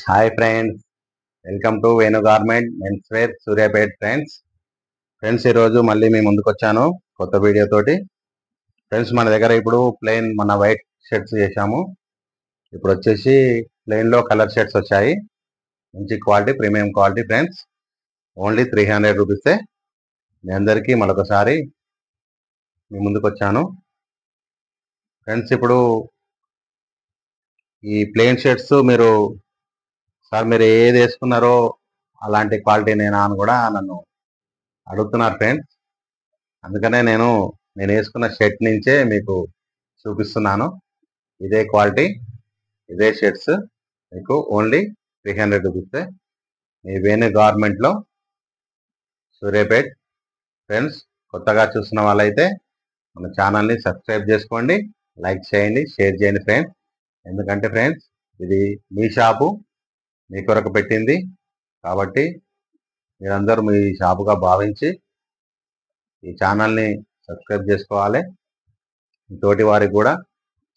Hi friends, welcome to Venu garment men's wear Suryapet friends ఈరోజు మళ్ళీ మీ ముందుకు వచ్చాను కొత్త వీడియో తోటి. ఫ్రెండ్స్ మన దగ్గర ఇప్పుడు ప్లెయిన్ మన వైట్ షర్ట్స్ చేశాము. ఇప్పుడు వచ్చేసి ప్లెయిన్లో కలర్ షర్ట్స్ వచ్చాయి. మంచి quality, premium quality friends. Only 300 రూపీసే. మీ అందరికీ మరొకసారి మీ ముందుకు వచ్చాను ఫ్రెండ్స్. ఇప్పుడు ఈ ప్లెయిన్ షర్ట్స్ మీరు ఏది వేసుకున్నారో అలాంటి క్వాలిటీ నేనా అని కూడా నన్ను అడుగుతున్నారు ఫ్రెండ్స్. అందుకనే నేను వేసుకున్న షర్ట్ నుంచే మీకు చూపిస్తున్నాను. ఇదే క్వాలిటీ, ఇదే షర్ట్స్ మీకు ఓన్లీ 300 రూపీసే. మీ వేణు గార్మెంట్లో సూర్యాపేట్. ఫ్రెండ్స్, కొత్తగా చూస్తున్న వాళ్ళైతే మన ఛానల్ని సబ్స్క్రైబ్ చేసుకోండి, లైక్ చేయండి, షేర్ చేయండి ఫ్రెండ్స్. ఎందుకంటే ఫ్రెండ్స్ ఇది మీ షాపు, మీ కొరకు పెట్టింది కాబట్టి మీరందరూ మీ షాపుగా భావించి ఈ ఛానల్ని సబ్స్క్రైబ్ చేసుకోవాలి. మీ తోటి వారికి కూడా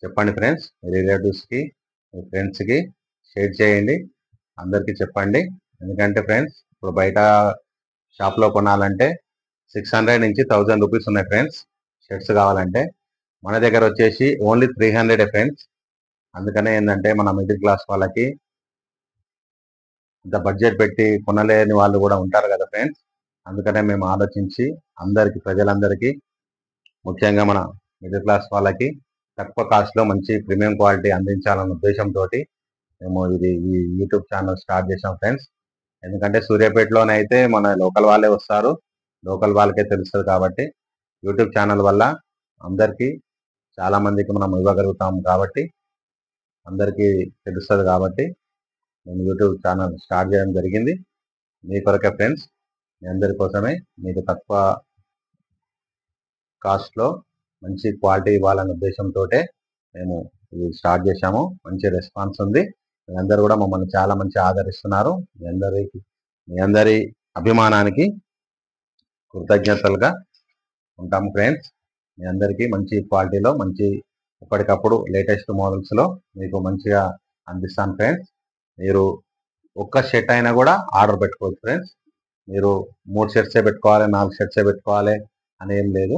చెప్పండి ఫ్రెండ్స్, మీ రిలేటివ్స్కి, మీ ఫ్రెండ్స్కి షేర్ చేయండి, అందరికీ చెప్పండి. ఎందుకంటే ఫ్రెండ్స్ ఇప్పుడు బయట షాప్లో కొనాలంటే 600 నుంచి 1000 రూపీస్ ఉన్నాయి ఫ్రెండ్స్. షర్ట్స్ కావాలంటే మన దగ్గర వచ్చేసి ఓన్లీ 300 ఫ్రెండ్స్. అందుకనే ఏంటంటే మన మిడిల్ క్లాస్ వాళ్ళకి ఇంత బడ్జెట్ పెట్టి కొనలేని వాళ్ళు కూడా ఉంటారు కదా ఫ్రెండ్స్. అందుకనే మేము ఆలోచించి అందరికీ, ప్రజలందరికీ, ముఖ్యంగా మన మిడిల్ క్లాస్ వాళ్ళకి తక్కువ కాస్ట్లో మంచి ప్రీమియం క్వాలిటీ అందించాలన్న ఉద్దేశంతో మేము ఈ యూట్యూబ్ ఛానల్ స్టార్ట్ చేసాం ఫ్రెండ్స్. ఎందుకంటే సూర్యాపేటలోనే అయితే మన లోకల్ వాళ్ళే వస్తారు, లోకల్ వాళ్ళకే తెలుస్తుంది కాబట్టి యూట్యూబ్ ఛానల్ వల్ల అందరికీ చాలామందికి మనం ఇవ్వగలుగుతాం కాబట్టి, అందరికీ తెలుస్తుంది కాబట్టి నేను యూట్యూబ్ ఛానల్ స్టార్ట్ చేయడం జరిగింది. మీ కొరకే ఫ్రెండ్స్, మీ అందరి కోసమే, మీకు తక్కువ కాస్ట్లో మంచి క్వాలిటీ ఇవ్వాలనే ఉద్దేశంతో మేము ఇది స్టార్ట్ చేశాము. మంచి రెస్పాన్స్ ఉంది. మీ అందరూ కూడా మమ్మల్ని చాలా మంచి ఆదరిస్తున్నారు. మీ అందరి అభిమానానికి కృతజ్ఞతలుగా ఉంటాము ఫ్రెండ్స్. మీ అందరికీ మంచి క్వాలిటీలో, మంచి ఎప్పటికప్పుడు లేటెస్ట్ మోడల్స్లో మీకు మంచిగా అందిస్తాను ఫ్రెండ్స్. మీరు ఒక్క షర్ట్ అయినా కూడా ఆర్డర్ పెట్టుకోవచ్చు ఫ్రెండ్స్. మీరు 3 షర్ట్సే పెట్టుకోవాలి, 4 షర్ట్సే పెట్టుకోవాలి అని ఏం లేదు.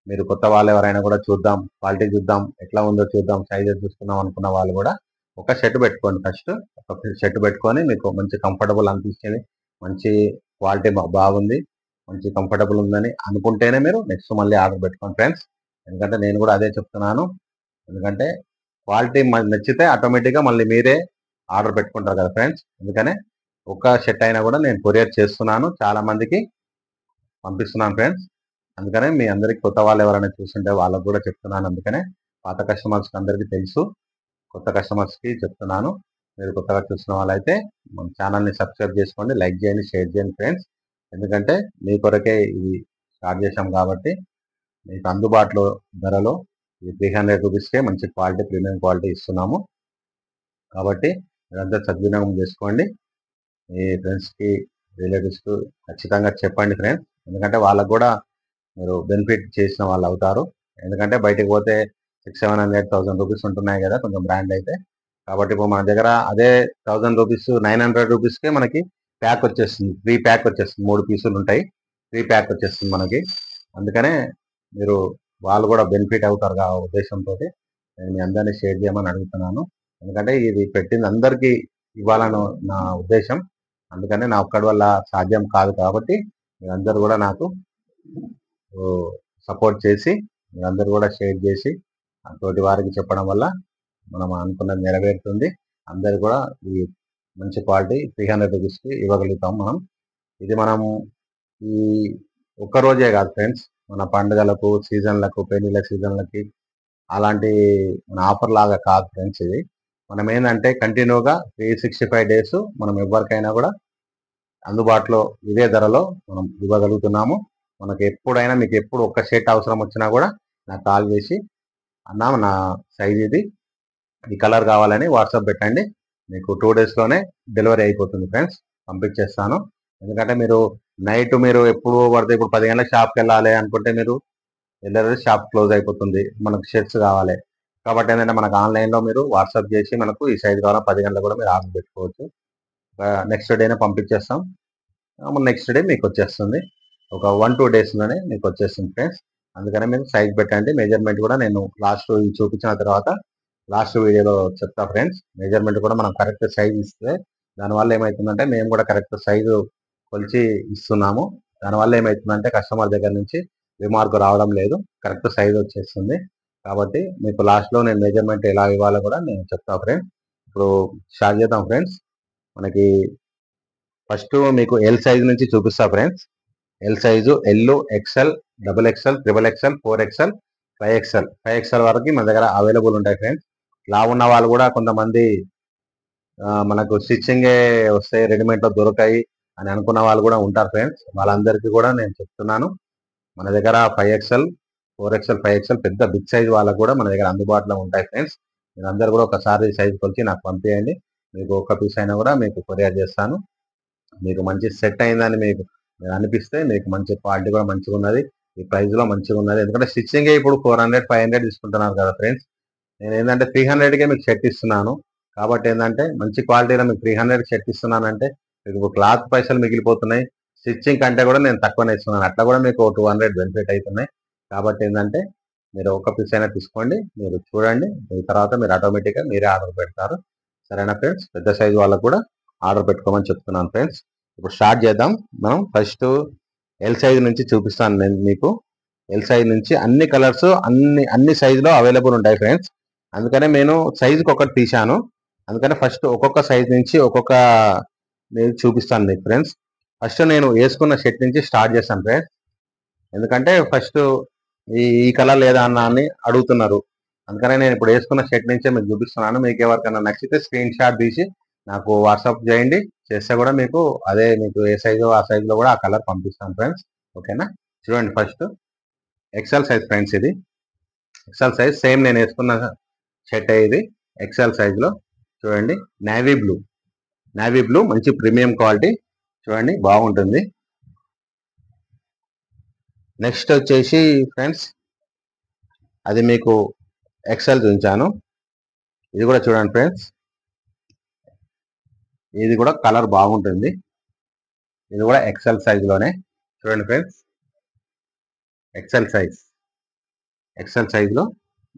మీరు కొత్త వాళ్ళు ఎవరైనా కూడా చూద్దాం, క్వాలిటీ చూద్దాం, ఎట్లా ఉందో చూద్దాం, సైజెస్ చూసుకుందాం అనుకున్న వాళ్ళు కూడా ఒక షర్ట్ పెట్టుకోండి. ఫస్ట్ ఒక షర్ట్ పెట్టుకొని మీకు మంచి కంఫర్టబుల్ అనిపించింది, మంచి క్వాలిటీ బాగుంది, మంచి కంఫర్టబుల్ ఉందని అనుకుంటేనే మీరు నెక్స్ట్ మళ్ళీ ఆర్డర్ పెట్టుకోండి ఫ్రెండ్స్. ఎందుకంటే నేను కూడా అదే చెప్తున్నాను. ఎందుకంటే క్వాలిటీ నచ్చితే ఆటోమేటిక్గా మళ్ళీ మీరే ఆర్డర్ పెట్టుకుంటారు కదా ఫ్రెండ్స్. అందుకనే ఒక్క షర్ట్ అయినా కూడా నేను కొరియర్ చేస్తున్నాను, చాలా మందికి పంపిస్తున్నాను ఫ్రెండ్స్. అందుకనే మీ అందరికి కొత్త వాళ్ళు ఎవరైనా చూస్తుంటే వాళ్ళకు కూడా చెప్తున్నాను. అందుకనే పాత కస్టమర్స్కి అందరికీ తెలుసు, కొత్త కస్టమర్స్కి చెప్తున్నాను. మీరు కొత్తగా చూస్తున్న వాళ్ళైతే మన ఛానల్ని సబ్స్క్రైబ్ చేసుకోండి, లైక్ చేయండి, షేర్ చేయండి ఫ్రెండ్స్. ఎందుకంటే మీ కొరకే ఇది స్టార్ట్ చేశాం కాబట్టి మీకు అందుబాటులో ధరలో ఈ 300 రూపీస్కే మంచి క్వాలిటీ, ప్రీమియం క్వాలిటీ ఇస్తున్నాము. కాబట్టి మీరంతా సద్వినియోగం చేసుకోండి. మీ ఫ్రెండ్స్కి, రిలేటివ్స్కి ఖచ్చితంగా చెప్పండి ఫ్రెండ్స్. ఎందుకంటే వాళ్ళకు కూడా మీరు బెనిఫిట్ చేసిన వాళ్ళు అవుతారు. ఎందుకంటే బయటకు పోతే 600, 1000 రూపీస్ ఉంటున్నాయి కదా కొంచెం బ్రాండ్ అయితే. కాబట్టి ఇప్పుడు మన దగ్గర అదే 1000 రూపీస్, 900 రూపీస్కే మనకి ప్యాక్ వచ్చేస్తుంది, 3 ప్యాక్ వచ్చేస్తుంది. 3 పీసులు ఉంటాయి, 3 ప్యాక్ వచ్చేస్తుంది మనకి. అందుకనే మీరు వాళ్ళు కూడా బెనిఫిట్ అవుతారు ఉద్దేశంతో నేను మీ అందరినీ షేర్ చేయమని అడుగుతున్నాను. ఎందుకంటే ఇది పెట్టింది అందరికీ ఇవ్వాలని నా ఉద్దేశం. అందుకనే నా ఒక్కడి వల్ల సాధ్యం కాదు కాబట్టి మీరందరూ కూడా నాకు సపోర్ట్ చేసి, మీరందరూ కూడా షేర్ చేసి తోటి వారికి చెప్పడం వల్ల మనం అనుకున్నది నెరవేరుతుంది. అందరు కూడా ఈ మంచి క్వాలిటీ 300 రూపీస్కి ఇవ్వగలుగుతాం మనం. ఇది మనము ఈ ఒక్కరోజే కాదు ఫ్రెండ్స్, మన పండుగలకు, సీజన్లకు, పెళ్లిళ్ళ సీజన్లకి అలాంటి మన ఆఫర్ లాగా కాదు ఫ్రెండ్స్. ఇది మనం ఏంటంటే కంటిన్యూగా 365 డేస్ మనం ఎవరికైనా కూడా అందుబాటులో ఇదే ధరలో మనం ఇవ్వగలుగుతున్నాము. మనకి ఎప్పుడైనా, మీకు ఎప్పుడు ఒక్క షర్ట్ అవసరం వచ్చినా కూడా నాకు కాల్ చేసి అన్నా నా సైజ్ ఇది, ఈ కలర్ కావాలని వాట్సాప్ పెట్టండి. మీకు 2 డేస్లోనే డెలివరీ అయిపోతుంది ఫ్రెండ్స్, పంపించేస్తాను. ఎందుకంటే మీరు నైట్ మీరు ఎప్పుడు పడితే ఇప్పుడు 10 గంటలకు షాప్కి వెళ్ళాలి అనుకుంటే మీరు వెళ్ళరు, షాప్ క్లోజ్ అయిపోతుంది. మనకు షర్ట్స్ కావాలి, కాబట్టి ఏంటంటే మనకు ఆన్లైన్లో మీరు వాట్సాప్ చేసి మనకు ఈ సైజు కావాలా 10 గంటలకు కూడా మీరు ఆర్డర్ పెట్టుకోవచ్చు. నెక్స్ట్ డేనే పంపించేస్తాం. నెక్స్ట్ డే మీకు వచ్చేస్తుంది. ఒక 1-2 డేస్లోనే మీకు వచ్చేస్తుంది ఫ్రెండ్స్. అందుకనే మీరు సైజ్ పెట్టండి. మెజర్మెంట్ కూడా నేను లాస్ట్ చూపించిన తర్వాత లాస్ట్ వీడియోలో చెప్తా ఫ్రెండ్స్. మెజర్మెంట్ కూడా మనం కరెక్ట్ సైజ్ ఇస్తే దానివల్ల ఏమవుతుందంటే మేము కూడా కరెక్ట్ సైజు కొలిచి ఇస్తున్నాము. దానివల్ల ఏమవుతుందంటే కస్టమర్ దగ్గర నుంచి రిమార్క్ రావడం లేదు, కరెక్ట్ సైజ్ వచ్చేస్తుంది. కాబట్టి మీకు లాస్ట్లో నేను మెజర్మెంట్ ఎలా ఇవ్వాలో కూడా నేను చెప్తా ఫ్రెండ్స్. ఇప్పుడు స్టార్ట్ చేద్దాం ఫ్రెండ్స్. మనకి ఫస్ట్ మీకు ఎల్ సైజ్ నుంచి చూపిస్తా friends. L size L, XL, double XL, triple XL, 4XL, 5XL, 5XL వరకు మన దగ్గర అవైలబుల్ ఉంటాయి ఫ్రెండ్స్. లావున్న వాళ్ళు కూడా కొంతమంది మనకు స్టిచ్చింగే వస్తాయి, రెడీమేడ్లో దొరకాయి అని అనుకున్న వాళ్ళు కూడా ఉంటారు ఫ్రెండ్స్. వాళ్ళందరికీ కూడా నేను చెప్తున్నాను, మన దగ్గర 5XL, 4XL, 5XL పెద్ద బిగ్ సైజ్ వాళ్ళకు కూడా మన దగ్గర అందుబాటులో ఉంటాయి ఫ్రెండ్స్. మీరందరూ కూడా ఒకసారి సైజ్ కొలిచి నాకు పంపించండి. మీకు ఒక పీస్ అయినా కూడా మీకు కొరియర్ చేస్తాను. మీకు మంచి సెట్ అయిందని మీకు అనిపిస్తే మీకు మంచి క్వాలిటీ కూడా మంచిగా ఉన్నది, ఈ ప్రైస్లో మంచిగా ఉన్నది. ఎందుకంటే స్టిచ్చింగే ఇప్పుడు 400, 500 తీసుకుంటున్నారు కదా ఫ్రెండ్స్. నేను ఏంటంటే 300కే మీకు షర్ట్ ఇస్తున్నాను. కాబట్టి ఏంటంటే మంచి క్వాలిటీలో మీకు 300 షర్ట్ ఇస్తున్నానంటే మీకు క్లాత్ పైసలు మిగిలిపోతున్నాయి. స్టిచ్చింగ్ కంటే కూడా నేను తక్కువనే ఇస్తున్నాను. అట్లా కూడా మీకు 200 బెనిఫిట్ అవుతున్నాయి. కాబట్టి ఏంటంటే మీరు ఒక పీస్ అయినా తీసుకోండి, మీరు చూడండి, ఈ తర్వాత మీరు ఆటోమేటిక్గా మీరే ఆర్డర్ పెడతారు. సరేనా ఫ్రెండ్స్? పెద్ద సైజు వాళ్ళకు కూడా ఆర్డర్ పెట్టుకోమని చెప్తున్నాను ఫ్రెండ్స్. ఇప్పుడు స్టార్ట్ చేద్దాం. మనం ఫస్ట్ ఎల్ సైజ్ నుంచి చూపిస్తాను నేను మీకు. ఎల్ సైజ్ నుంచి అన్ని కలర్స్ అన్ని సైజులో అవైలబుల్ ఉంటాయి ఫ్రెండ్స్. అందుకనే నేను సైజుకి ఒకటి తీశాను. అందుకనే ఫస్ట్ ఒక్కొక్క సైజ్ నుంచి ఒక్కొక్క నేను చూపిస్తాను మీకు ఫ్రెండ్స్. ఫస్ట్ నేను వేసుకున్న షర్ట్ నుంచి స్టార్ట్ చేస్తాను ఫ్రెండ్స్. ఎందుకంటే ఫస్ట్ ఈ కలర్ లేదా అన్న అని అడుగుతున్నారు. అందుకనే నేను ఇప్పుడు వేసుకున్న షర్ట్ నుంచే మీకు చూపిస్తున్నాను. మీకు ఎవరికైనా నచ్చితే స్క్రీన్ షాట్ తీసి నాకు వాట్సాప్ చేయండి. చేస్తే కూడా మీకు అదే మీకు ఏ సైజు ఆ సైజులో కూడా ఆ కలర్ పంపిస్తాను ఫ్రెండ్స్. ఓకేనా? చూడండి ఫస్ట్ ఎక్సెల్ సైజ్ ఫ్రెండ్స్. ఇది ఎక్సెల్ సైజ్ సేమ్ నేను వేసుకున్న షర్ట్ ఇది ఎక్సెల్ సైజులో. చూడండి నేవీ బ్లూ మంచి ప్రీమియం క్వాలిటీ, చూడండి బాగుంటుంది. నెక్స్ట్ వచ్చేసి ఫ్రెండ్స్ అది మీకు ఎక్సెల్ చూపించాను. ఇది కూడా చూడండి ఫ్రెండ్స్, ఇది కూడా కలర్ బాగుంటుంది. ఇది కూడా ఎక్సెల్ సైజులోనే. చూడండి ఫ్రెండ్స్, ఎక్సెల్ సైజులో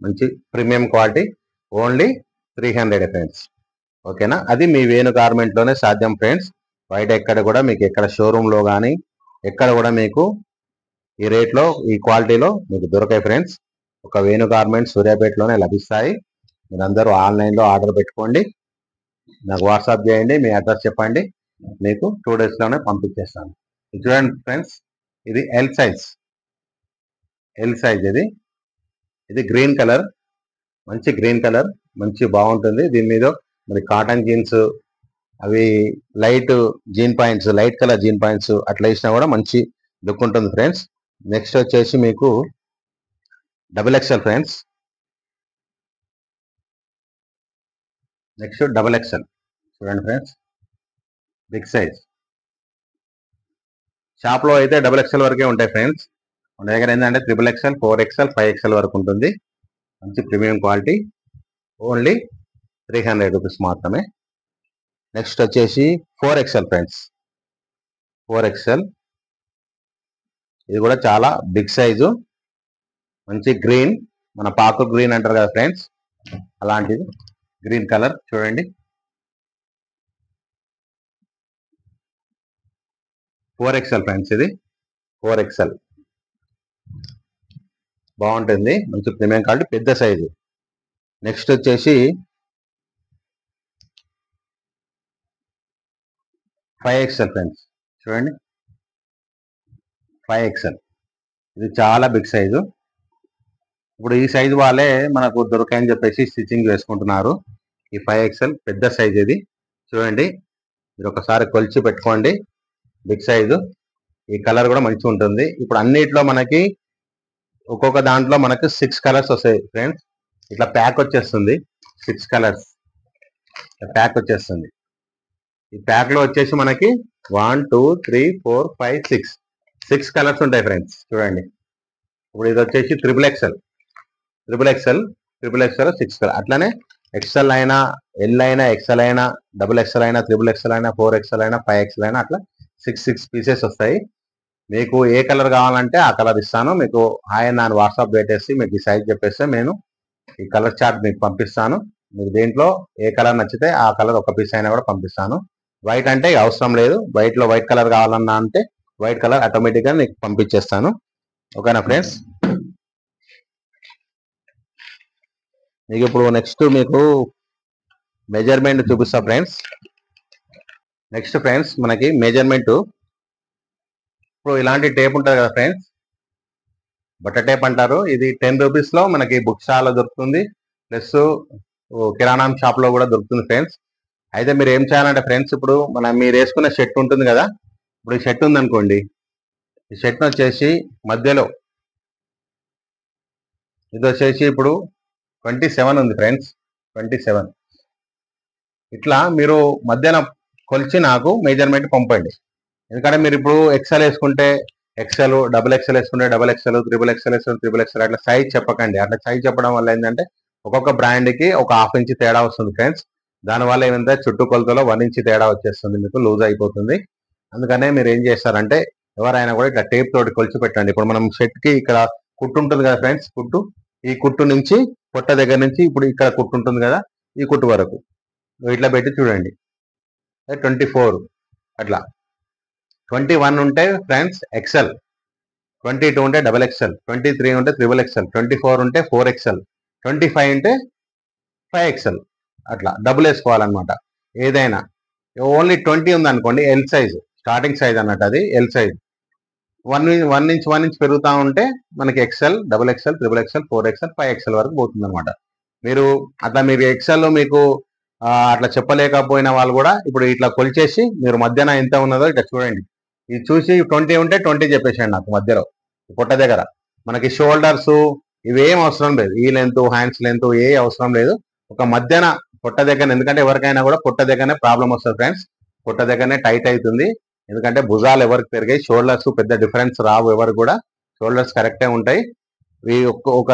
మంచి ప్రీమియం క్వాలిటీ, ఓన్లీ 300 ఫ్రెండ్స్. ఓకేనా? అది మీ వేణు గార్మెంట్లోనే సాధ్యం ఫ్రెండ్స్. బయట ఎక్కడ కూడా మీకు ఎక్కడ షోరూంలో కానీ ఎక్కడ కూడా మీకు ఈ రేట్లో ఈ క్వాలిటీలో మీకు దొరకాయి ఫ్రెండ్స్. ఒక వేణు గార్మెంట్స్ సూర్యాపేటలోనే లభిస్తాయి. మీరందరూ ఆన్లైన్లో ఆర్డర్ పెట్టుకోండి, నాకు వాట్సాప్ చేయండి, మీ అడ్రస్ చెప్పండి, మీకు 2 డేస్లోనే పంపించేస్తాను. చూడండి ఫ్రెండ్స్, ఇది ఎల్ సైజ్ ఇది గ్రీన్ కలర్, మంచి గ్రీన్ కలర్, మంచి బాగుంటుంది. దీని మీద మరి కాటన్ జీన్స్ అవి లైట్ కలర్ జీన్ పాయింట్స్ అట్లా వేసినా కూడా మంచి లుక్ ఉంటుంది ఫ్రెండ్స్. నెక్స్ట్ వచ్చేసి మీకు double XL friends. Next double XL చూడండి ఫ్రెండ్స్, బిగ్ సైజ్. షాప్లో అయితే డబుల్ ఎక్స్ఎల్ వరకే ఉంటాయి ఫ్రెండ్స్. మన దగ్గర ఏంటంటే 3XL, 4XL, 5XL వరకు ఉంటుంది. మంచి ప్రీమియం క్వాలిటీ, ఓన్లీ 300 రూపీస్ మాత్రమే. నెక్స్ట్ వచ్చేసి 4XL ఫ్రెండ్స్. 4XL ఇది కూడా చాలా బిగ్ సైజు, మంచి గ్రీన్, మన పాకు గ్రీన్ అంటారు కదా ఫ్రెండ్స్, అలాంటిది గ్రీన్ కలర్. చూడండి 4XL ఫ్రెండ్స్, ఇది 4XL బాగుంటుంది, మంచి ప్రీమియం క్వాలిటీ, పెద్ద సైజు. నెక్స్ట్ వచ్చేసి 5XL ఫ్రెండ్స్. చూడండి 5XL ఇది చాలా బిగ్ సైజు. ఇప్పుడు ఈ సైజు వాళ్ళే మనకు దొరకాయని చెప్పేసి స్టిచ్చింగ్ వేసుకుంటున్నారు. ఈ 5XL పెద్ద సైజ్ ఇది. చూడండి, మీరు ఒకసారి కొలిచి పెట్టుకోండి, బిగ్ సైజు. ఈ కలర్ కూడా మంచిగా ఉంటుంది. ఇప్పుడు అన్నిట్లో మనకి ఒక్కొక్క దాంట్లో మనకు 6 కలర్స్ వస్తాయి ఫ్రెండ్స్. ఇట్లా ప్యాక్ వచ్చేస్తుంది, 6 కలర్స్ ప్యాక్ వచ్చేస్తుంది. ఈ ప్యాక్లో వచ్చేసి మనకి 1, 2, 3, 4, 5, 6 కలర్స్ ఉంటాయి ఫ్రెండ్స్. చూడండి, ఇప్పుడు ఇది వచ్చేసి ట్రిపుల్ ఎక్స్ఎల్ XXL 6 అట్లనే XL అయినా ఎల్ అయినా XL అయినా XXL అయినా XXL అయినా 4XL అయినా 5XL అయినా అట్లా 6 పీసెస్ వస్తాయి. మీకు ఏ కలర్ కావాలంటే ఆ కలర్ ఇస్తాను. మీకు హాయ్ అని వాట్సాప్ పెట్టేసి మీకు ఈ సైజ్ చెప్పేస్తే నేను ఈ కలర్ చార్ట్ మీకు పంపిస్తాను. మీకు దేంట్లో ఏ కలర్ నచ్చితే ఆ కలర్ ఒక పీస్ అయినా కూడా పంపిస్తాను. వైట్ అంటే అవసరం లేదు. వైట్లో వైట్ కలర్ కావాలన్నా అంటే వైట్ కలర్ ఆటోమేటిక్గా మీకు పంపించేస్తాను. ఓకేనా ఫ్రెండ్స్? మీకు ఇప్పుడు నెక్స్ట్ మీకు మెజర్మెంట్ చూపిస్తా ఫ్రెండ్స్. నెక్స్ట్ ఫ్రెండ్స్ మనకి మెజర్మెంట్ ఇప్పుడు ఇలాంటి టేప్ ఉంటుంది కదా ఫ్రెండ్స్, బట్ట టేప్ అంటారు. ఇది 10 రూపీస్లో మనకి బుక్ స్టాల్లో దొరుకుతుంది, ప్లస్ కిరాణా షాప్లో కూడా దొరుకుతుంది ఫ్రెండ్స్. అయితే మీరు ఏం చేయాలంటే ఫ్రెండ్స్, ఇప్పుడు మీరు వేసుకున్న షర్ట్ ఉంటుంది కదా, ఇప్పుడు ఈ షర్ట్ ఉందనుకోండి, ఈ షర్ట్ వచ్చేసి మధ్యలో ఇది వచ్చేసి ఇప్పుడు 27 ఉంది ఫ్రెండ్స్, 27. ఇట్లా మీరు మధ్యాహ్న కొలిచి నాకు మెజర్మెంట్ పంపండి. ఎందుకంటే మీరు ఇప్పుడు ఎక్సెల్ వేసుకుంటే ఎక్సెల్, XXL వేసుకుంటే XXL, XXL వేసుకుంటే XXL అట్లా సైజ్ చెప్పకండి. అట్లా సైజ్ చెప్పడం వల్ల ఏంటంటే ఒక్కొక్క బ్రాండ్కి ఒక 1/2 ఇంచ్ తేడా వస్తుంది ఫ్రెండ్స్. దానివల్ల ఏంటంటే చుట్టుకొలతలో 1 ఇంచ్ తేడా వచ్చేస్తుంది, మీకు లూజ్ అయిపోతుంది. అందుకనే మీరు ఏం చేస్తారంటే ఎవరైనా కూడా ఇట్లా టేప్ తోటి కొలిచి పెట్టండి. ఇప్పుడు మనం షర్ట్కి ఇక్కడ కుట్టు ఉంటుంది కదా ఫ్రెండ్స్, కుట్టు, ఈ కుట్టు నుంచి పొట్ట దగ్గర నుంచి ఇప్పుడు ఇక్కడ కుట్టు ఉంటుంది కదా, ఈ కుట్టు వరకు ఇట్లా పెట్టి చూడండి. 24 అట్లా, 21 ఉంటే ఫ్రెండ్స్ XL, 22 ఉంటే XXL, 23 ఉంటే XXL, 24 ఉంటే 4XL, 25 ఉంటే 5XL. అట్లా డబుల్ వేసుకోవాలన్నమాట. ఏదైనా ఓన్లీ 20 ఉంది అనుకోండి ఎల్ సైజ్, స్టార్టింగ్ సైజ్ అన్నట్టు, అది ఎల్ సైజ్. 1 ఇంచ్ పెరుగుతూ ఉంటే మనకి XL, XXL, XXL, 4XL, 5XL వరకు పోతుంది అనమాట. మీరు అట్లా మీరు ఎక్సెల్ మీకు అట్లా చెప్పలేకపోయిన వాళ్ళు కూడా ఇప్పుడు ఇట్లా కొలిచేసి మీరు మధ్యాహ్నం ఎంత ఉన్నదో ఇట్లా చూడండి. ఇది చూసి 20 ఉంటే 20 చెప్పేసాడు నాకు మధ్యలో పొట్ట దగ్గర. మనకి షోల్డర్స్ ఇవేం అవసరం లేదు, ఈ లెంత్, హ్యాండ్స్ లెంత్ ఏ అవసరం లేదు. ఒక మధ్యాహ్న పొట్ట దగ్గర, ఎందుకంటే ఎవరికైనా కూడా పొట్ట దగ్గరనే ప్రాబ్లం వస్తుంది ఫ్రెండ్స్, పొట్ట దగ్గరనే టైట్ అవుతుంది. ఎందుకంటే భుజాలు ఎవరికి పెరిగాయి, షోల్డర్స్ పెద్ద డిఫరెన్స్ రావు, ఎవరు కూడా షోల్డర్స్ కరెక్టే ఉంటాయి. ఈ ఒక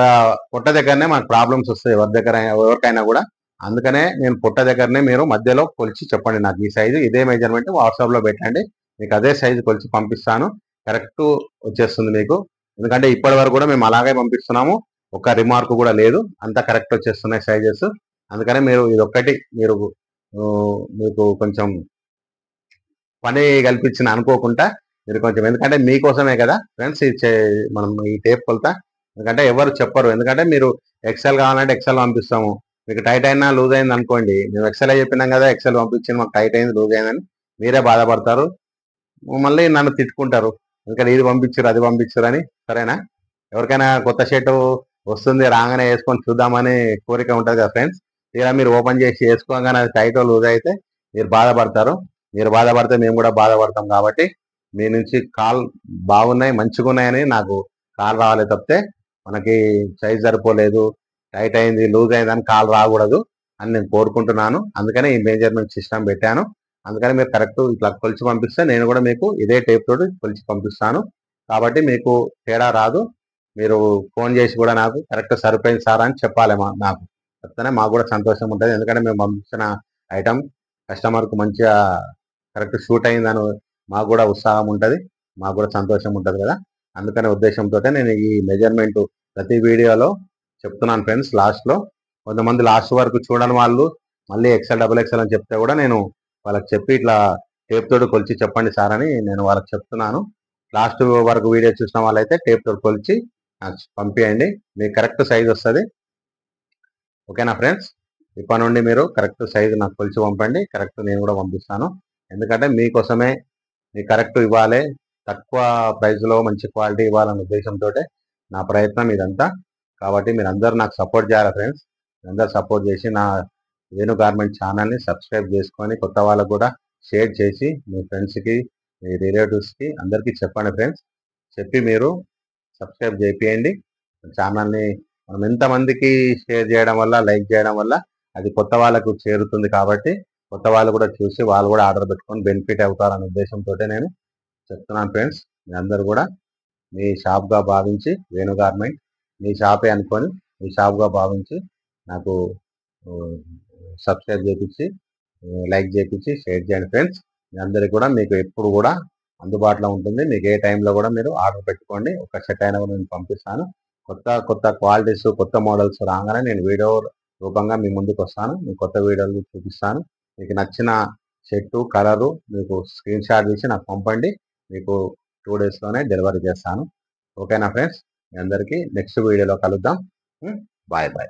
పొట్ట దగ్గరనే మనకు ప్రాబ్లమ్స్ వస్తాయి ఎవరికైనా కూడా. అందుకనే నేను పొట్ట దగ్గరనే మీరు మధ్యలో కొలిచి చెప్పండి నాకు ఈ సైజు, ఇదే మెజర్మెంట్ వాట్సాప్లో పెట్టండి, మీకు అదే సైజు కొలిచి పంపిస్తాను. కరెక్ట్ వచ్చేస్తుంది మీకు. ఎందుకంటే ఇప్పటి వరకు కూడా మేము అలాగే పంపిస్తున్నాము, ఒక్క రిమార్క్ కూడా లేదు, అంతా కరెక్ట్ వచ్చేస్తున్నాయి సైజెస్. అందుకనే మీరు ఇదొక్కటి మీరు మీకు కొంచెం పని కల్పించిన అనుకోకుండా మీరు కొంచెం, ఎందుకంటే మీకోసమే కదా ఫ్రెండ్స్ మనం ఈ టేప్ కొలత. ఎందుకంటే ఎవరు చెప్పరు, ఎందుకంటే మీరు XL కావాలంటే XL పంపిస్తాము, మీకు టైట్ అయినా లూజ్ అయింది అనుకోండి, మేము XL చెప్పినాం కదా, XL పంపించింది మాకు టైట్ అయింది, లూజ్ అయిందని మీరే బాధపడతారు, మళ్ళీ నన్ను తిట్టుకుంటారు, ఎందుకంటే ఇది పంపించారు అది పంపించారు అని. సరేనా? ఎవరికైనా కొత్త షర్టు వస్తుంది రాగానే వేసుకొని చూద్దామని కోరిక ఉంటుంది కదా ఫ్రెండ్స్, తీరా మీరు ఓపెన్ చేసి వేసుకోగానే అది టైట్ లూజ్ అయితే మీరు బాధపడతారు. మీరు బాధపడితే మేము కూడా బాధపడతాం. కాబట్టి మీ నుంచి కాల్ బాగున్నాయి, మంచిగా ఉన్నాయని నాకు కాల్ రావాలి తప్పితే మనకి సైజ్ సరిపోలేదు, టైట్ అయింది, లూజ్ అయింది అని కాల్ రాకూడదు అని నేను కోరుకుంటున్నాను. అందుకనే ఈ మెజర్మెంట్ సిస్టమ్ పెట్టాను. అందుకని మీరు కరెక్ట్ ఇట్లా కొలిచి పంపిస్తే నేను కూడా మీకు ఇదే టేప్ తోటి కొలిచి పంపిస్తాను. కాబట్టి మీకు తేడా రాదు. మీరు ఫోన్ చేసి కూడా నాకు కరెక్ట్ సరిపోయింది సార్ అని చెప్పాలి, నాకు చెప్తేనే మాకు కూడా సంతోషం ఉంటుంది. ఎందుకంటే మేము పంపించిన ఐటమ్ కస్టమర్కు మంచిగా కరెక్ట్ షూట్ అయిందని మాకు కూడా ఉత్సాహం ఉంటుంది, మాకు కూడా సంతోషం ఉంటుంది కదా. అందుకనే ఉద్దేశంతో నేను ఈ మెజర్మెంట్ ప్రతి వీడియోలో చెప్తున్నాను ఫ్రెండ్స్. లాస్ట్లో కొంతమంది లాస్ట్ వరకు చూడని వాళ్ళు మళ్ళీ XL, XXL అని చెప్తే కూడా నేను వాళ్ళకి చెప్పి ఇట్లా టేప్ తోటి కొలిచి చెప్పండి సార్ అని నేను వాళ్ళకి చెప్తున్నాను. లాస్ట్ వరకు వీడియో చూసిన వాళ్ళైతే టేప్ తోటి కొలిచి పంపించండి, మీకు కరెక్ట్ సైజ్ వస్తుంది. ఓకేనా ఫ్రెండ్స్? ఇప్పటి నుండి మీరు కరెక్ట్ సైజు నాకు కొలిచి పంపండి, కరెక్ట్ నేను కూడా పంపిస్తాను. ఎందుకంటే మీకోసమే మీకు కరెక్ట్ ఇవ్వాలి, తక్కువ ప్రైస్లో మంచి క్వాలిటీ ఇవ్వాలనే ఉద్దేశంతో నా ప్రయత్నం ఇదంతా. కాబట్టి మీరు అందరూ నాకు సపోర్ట్ చేయాలి ఫ్రెండ్స్. అందరూ సపోర్ట్ చేసి నా వేణు గార్మెంట్ ఛానల్ని సబ్స్క్రైబ్ చేసుకొని కొత్త వాళ్ళకు కూడా షేర్ చేసి మీ ఫ్రెండ్స్కి, మీ రిలేటివ్స్కి అందరికీ చెప్పండి ఫ్రెండ్స్. చెప్పి మీరు సబ్స్క్రైబ్ చేయండి ఛానల్ని. మనం ఎంతమందికి షేర్ చేయడం వల్ల, లైక్ చేయడం వల్ల అది కొత్త వాళ్ళకు చేరుతుంది. కాబట్టి కొత్త వాళ్ళు కూడా చూసి వాళ్ళు కూడా ఆర్డర్ పెట్టుకొని బెనిఫిట్ అవుతారనే ఉద్దేశంతో నేను చెప్తున్నాను ఫ్రెండ్స్. మీ అందరూ కూడా మీ షాప్గా భావించి వేణు గార్మెంట్ మీ షాపే అనుకొని మీ షాప్గా భావించి నాకు సబ్స్క్రైబ్ చేయించి, లైక్ చేయించి, షేర్ చేయండి ఫ్రెండ్స్. మీ అందరికీ కూడా మీకు ఎప్పుడు కూడా అందుబాటులో ఉంటుంది. మీకు ఏ టైంలో కూడా మీరు ఆర్డర్ పెట్టుకోండి. ఒక సెట్ అయినా కూడా నేను పంపిస్తాను. కొత్త కొత్త క్వాలిటీస్, కొత్త మోడల్స్ రాగానే నేను వీడియో రూపంగా మీ ముందుకు వస్తాను. మీకు కొత్త వీడియోలు చూపిస్తాను. మీకు నచ్చిన షర్టు కలరు మీకు స్క్రీన్ షాట్ తీసి నాకు పంపండి. మీకు 2 డేస్లోనే డెలివరీ చేస్తాను. ఓకేనా ఫ్రెండ్స్? మీ అందరికీ నెక్స్ట్ వీడియోలో కలుద్దాం. Bye bye.